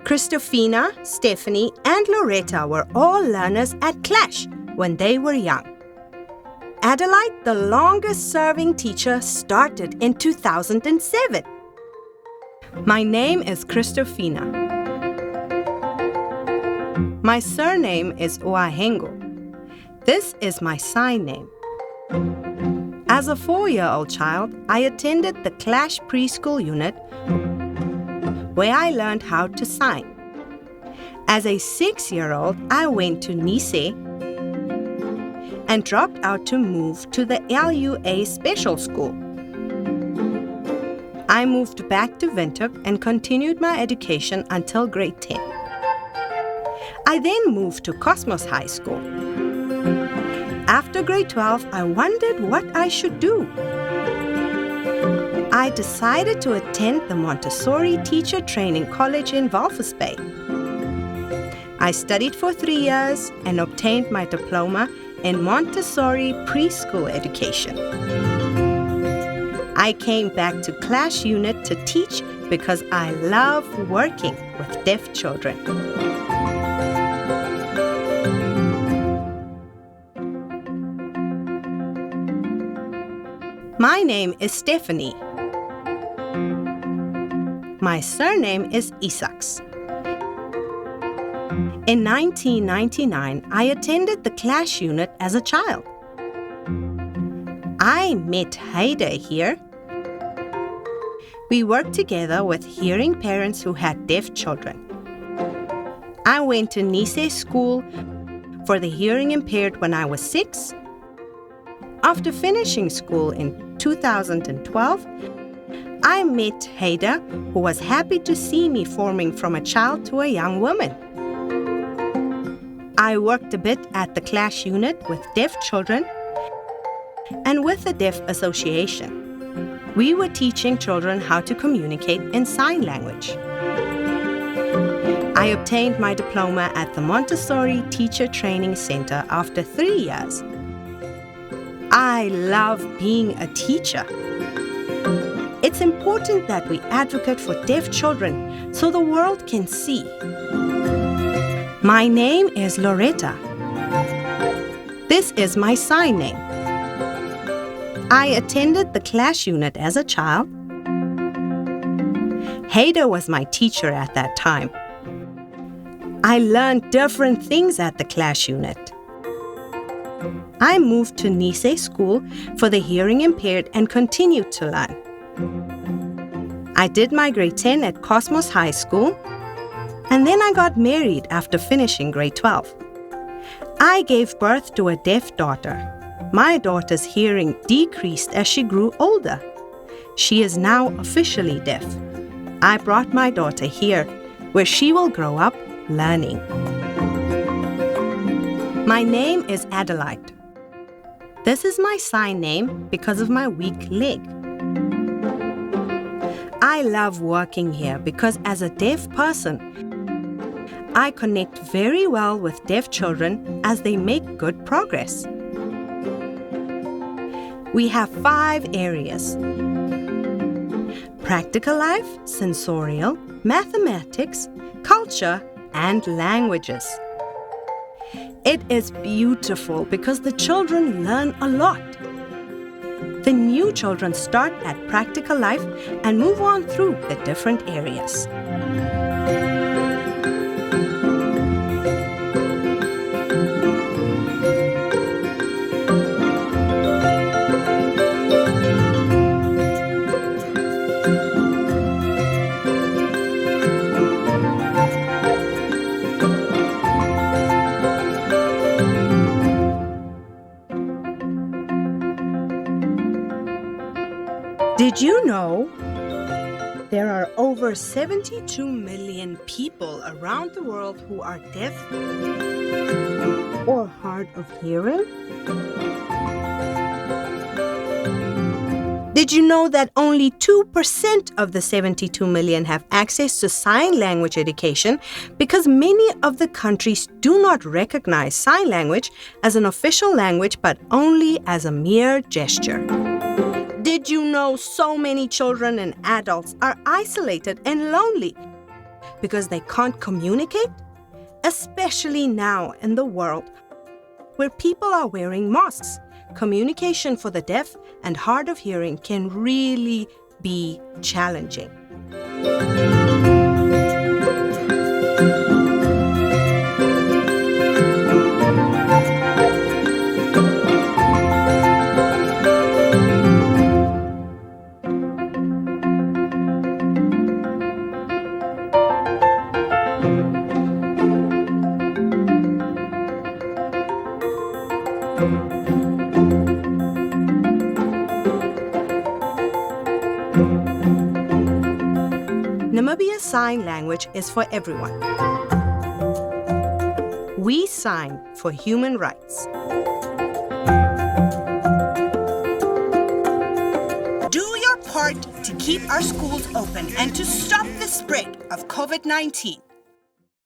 Christofina, Stephanie, and Loreta were all learners at Clash when they were young. Adelle, the longest-serving teacher, started in 2007. My name is Christofina. My surname is Oahengo. This is my sign name. As a 4-year-old child, I attended the Clash preschool unit where I learned how to sign. As a 6-year-old, I went to Nice and dropped out to move to the LUA special school. I moved back to Windhoek and continued my education until grade 10. I then moved to Cosmos High School. After grade 12, I wondered what I should do. I decided to attend the Montessori Teacher Training College in Walvis Bay. I studied for 3 years and obtained my diploma in Montessori preschool education. I came back to Clash unit to teach because I love working with deaf children. My name is Stephanie. My surname is Isaacs. In 1999, I attended the Clash unit as a child. I met Adelle here. We worked together with hearing parents who had deaf children. I went to Nice School for the hearing impaired when I was 6. After finishing school in 2012, I met Adelle, who was happy to see me forming from a child to a young woman. I worked a bit at the Clash unit with deaf children and with the Deaf Association. We were teaching children how to communicate in sign language. I obtained my diploma at the Montessori Teacher Training Center after 3 years. I love being a teacher. It's important that we advocate for deaf children so the world can see. My name is Loreta. This is my sign name. I attended the Clash unit as a child. Adelle was my teacher at that time. I learned different things at the Clash unit. I moved to Nice School for the hearing impaired and continued to learn. I did my grade 10 at Cosmos High School, and then I got married after finishing grade 12. I gave birth to a deaf daughter. My daughter's hearing decreased as she grew older. She is now officially deaf. I brought my daughter here, where she will grow up learning. My name is Adelle. This is my sign name because of my weak leg. I love working here because as a deaf person, I connect very well with deaf children as they make good progress. We have 5 areas: practical life, sensorial, mathematics, culture, and languages. It is beautiful because the children learn a lot. The new children start at practical life and move on through the different areas. Did you know there are over 72 million people around the world who are deaf or hard of hearing? Did you know that only 2% of the 72 million have access to sign language education because many of the countries do not recognize sign language as an official language but only as a mere gesture? Did you know so many children and adults are isolated and lonely because they can't communicate? Especially now in the world where people are wearing masks, communication for the deaf and hard of hearing can really be challenging. Namibia's sign language is for everyone. We sign for human rights. Do your part to keep our schools open and to stop the spread of COVID-19.